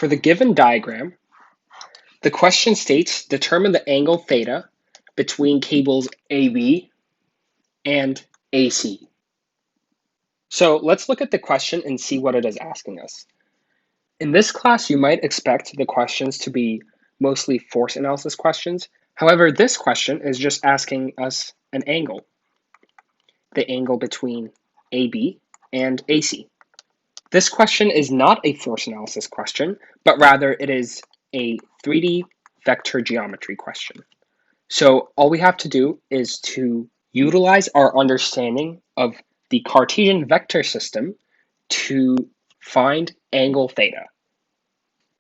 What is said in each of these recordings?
For the given diagram, the question states determine the angle theta between cables AB and AC. So let's look at the question and see what it is asking us. In this class, you might expect the questions to be mostly force analysis questions. However, this question is just asking us an angle, the angle between AB and AC. This question is not a force analysis question, but rather it is a 3D vector geometry question. So all we have to do is to utilize our understanding of the Cartesian vector system to find angle theta.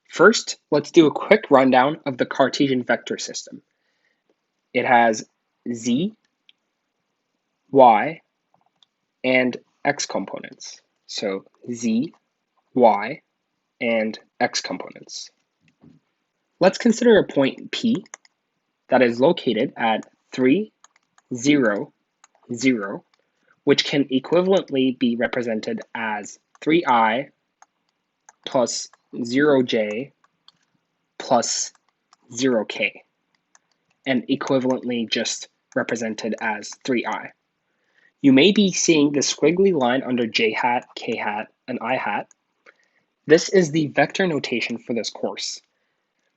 First, let's do a quick rundown of the Cartesian vector system. It has z, y, and x components. So z, y, and x components. Let's consider a point P that is located at 3, 0, 0, which can equivalently be represented as 3i plus 0j plus 0k, and equivalently just represented as 3i. You may be seeing the squiggly line under j hat, k hat, and I hat. This is the vector notation for this course.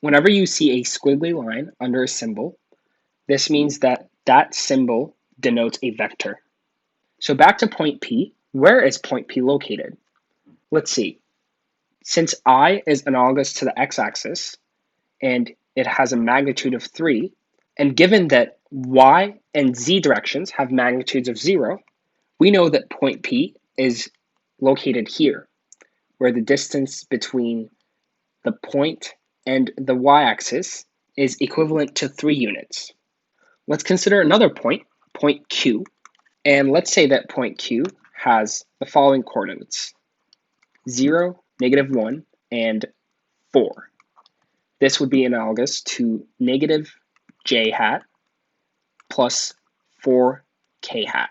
Whenever you see a squiggly line under a symbol, this means that that symbol denotes a vector. So back to point P, where is point P located? Let's see. Since I is analogous to the x-axis, and it has a magnitude of 3, and given that y and z directions have magnitudes of 0, we know that point P is located here, where the distance between the point and the y-axis is equivalent to 3 units. Let's consider another point, point Q, and let's say that point Q has the following coordinates: 0, -1, and 4. This would be analogous to negative j hat plus 4k hat.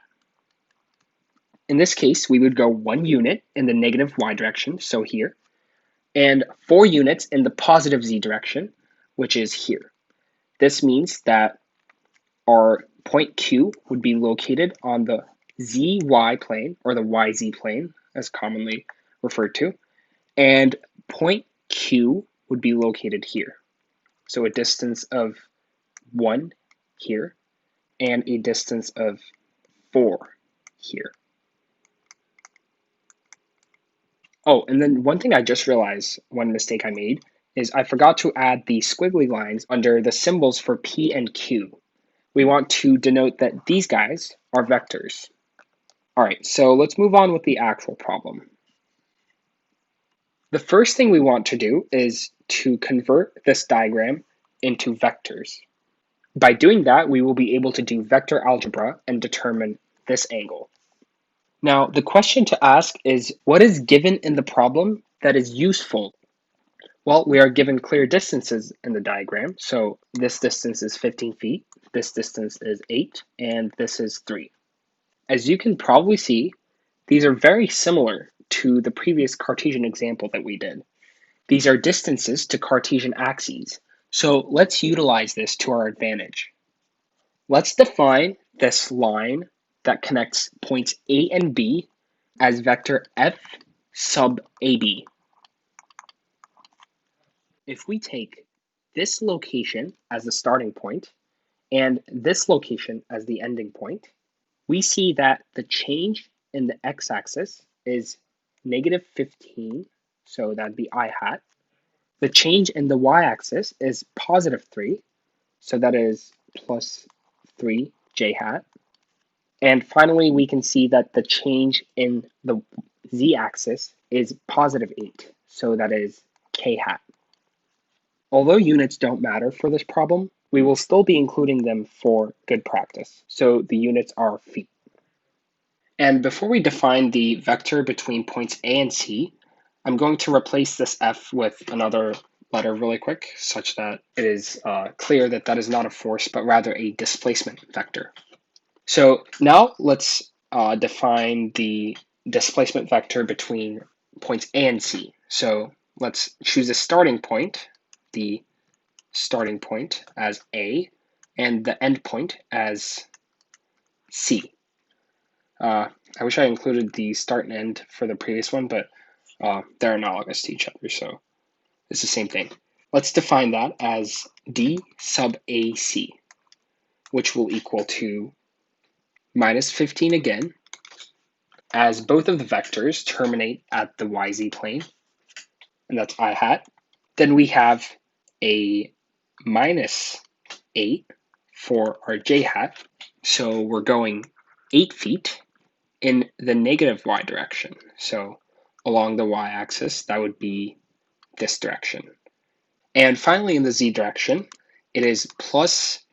In this case, we would go 1 unit in the negative y direction, so here, and 4 units in the positive z direction, which is here. This means that our point Q would be located on the zy plane, or the yz plane, as commonly referred to, and point Q would be located here. So a distance of 1 here, and a distance of 4 here. Oh, and then one thing I just realized, one mistake I made, is I forgot to add the squiggly lines under the symbols for P and Q. We want to denote that these guys are vectors. All right, so let's move on with the actual problem. The first thing we want to do is to convert this diagram into vectors. By doing that, we will be able to do vector algebra and determine this angle. Now, the question to ask is, what is given in the problem that is useful? Well, we are given clear distances in the diagram. So this distance is 15 feet, this distance is 8, and this is 3. As you can probably see, these are very similar to the previous Cartesian example that we did. These are distances to Cartesian axes. So let's utilize this to our advantage. Let's define this line that connects points A and B as vector f sub AB. If we take this location as the starting point and this location as the ending point, we see that the change in the x-axis is -15, so that'd be I hat. The change in the y-axis is +3, so that is plus 3 j hat. And finally, we can see that the change in the z-axis is +8, so that is k hat. Although units don't matter for this problem, we will still be including them for good practice, so the units are feet. And before we define the vector between points A and C, I'm going to replace this f with another letter really quick, such that it is clear that that is not a force, but rather a displacement vector. So now let's define the displacement vector between points A and C. So let's choose a starting point, the starting point as A, and the end point as C. I wish I included the start and end for the previous one, but they're analogous to each other, so it's the same thing. Let's define that as D sub AC, which will equal to minus 15 again, as both of the vectors terminate at the YZ plane, and that's I hat. Then we have a minus 8 for our J hat, so we're going 8 feet in the negative y direction. So along the y-axis, that would be this direction. And finally, in the z direction, it is plus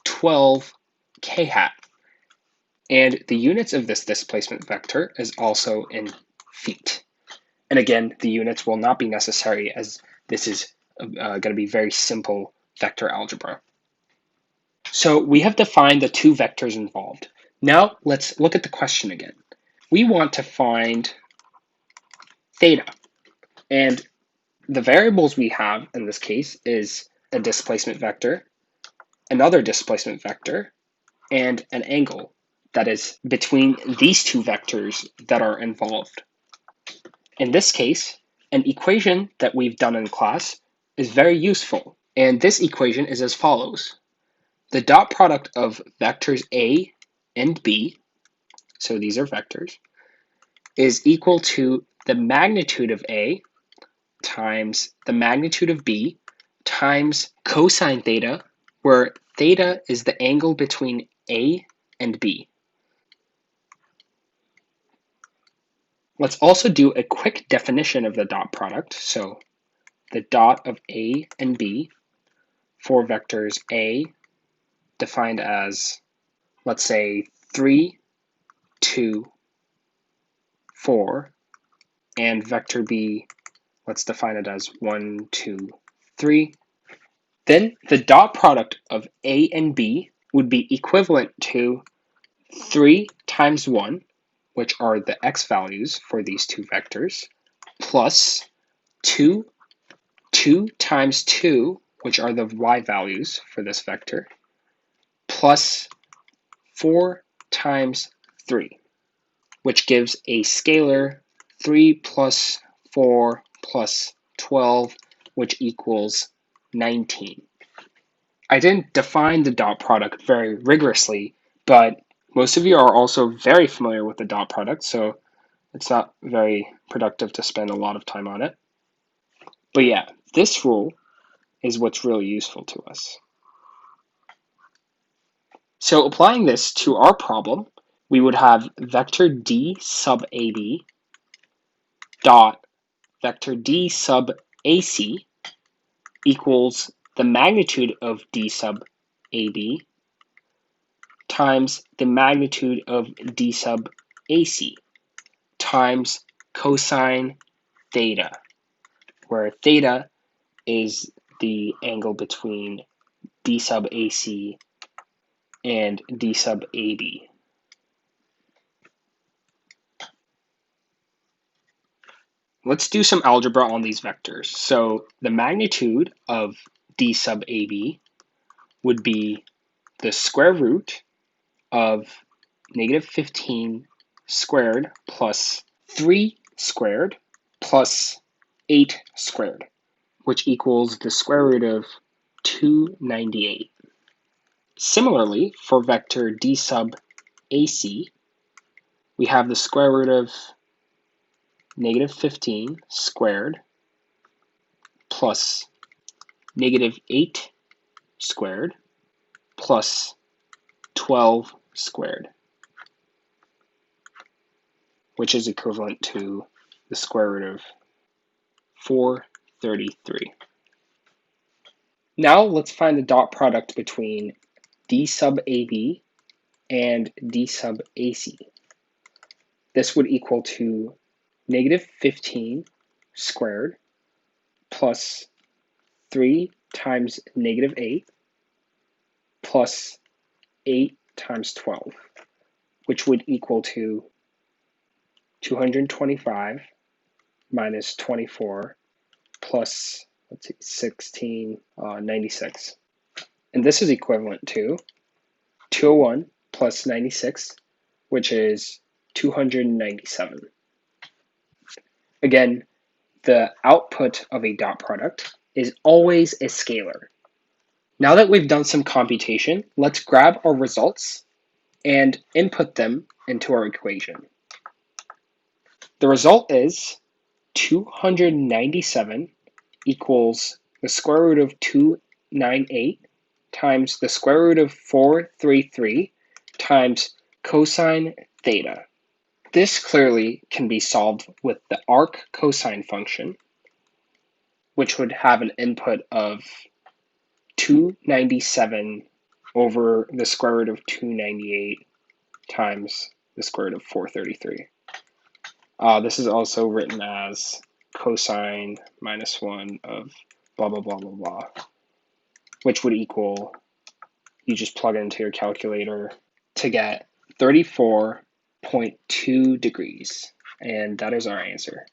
12 k hat. And the units of this displacement vector is also in feet. And again, the units will not be necessary as this is going to be very simple vector algebra. So we have defined the two vectors involved. Now let's look at the question again. We want to find theta. And the variables we have in this case is a displacement vector, another displacement vector, and an angle that is between these two vectors that are involved. In this case, an equation that we've done in class is very useful. And this equation is as follows. The dot product of vectors A and B, so these are vectors, is equal to the magnitude of A times the magnitude of B times cosine theta, where theta is the angle between A and B. Let's also do a quick definition of the dot product. So the dot of A and B for vectors A defined as, let's say, 3, 2, 4, and vector B, let's define it as 1, 2, 3. Then the dot product of A and B would be equivalent to 3 times 1, which are the x values for these two vectors, plus 2 times 2, which are the y values for this vector, plus 4 times 3, which gives a scalar 3 plus 4 plus 12, which equals 19. I didn't define the dot product very rigorously, but most of you are also very familiar with the dot product, so it's not very productive to spend a lot of time on it. But yeah, this rule is what's really useful to us. So applying this to our problem, we would have vector D sub AB dot vector D sub AC equals the magnitude of D sub AB times the magnitude of D sub AC times cosine theta, where theta is the angle between D sub AC and D sub AB. Let's do some algebra on these vectors. So the magnitude of D sub AB would be the square root of negative 15 squared plus 3 squared plus 8 squared, which equals the square root of 298. Similarly, for vector D sub AC, we have the square root of negative 15 squared plus negative 8 squared plus 12 squared, which is equivalent to the square root of 433. Now let's find the dot product between D sub AB and D sub AC. This would equal to negative 15 squared plus 3 times negative 8 plus 8 times 12, which would equal to 225 minus 24 plus, let's see, 1696. And this is equivalent to 201 plus 96, which is 297. Again, the output of a dot product is always a scalar. Now that we've done some computation, let's grab our results and input them into our equation. The result is 297 equals the square root of 298 times the square root of 433 times cosine theta. This clearly can be solved with the arc cosine function, which would have an input of 297 over the square root of 298 times the square root of 433. This is also written as cosine minus 1 of blah, blah, blah, blah, blah, which would equal, you just plug it into your calculator to get 34.2 degrees. And that is our answer.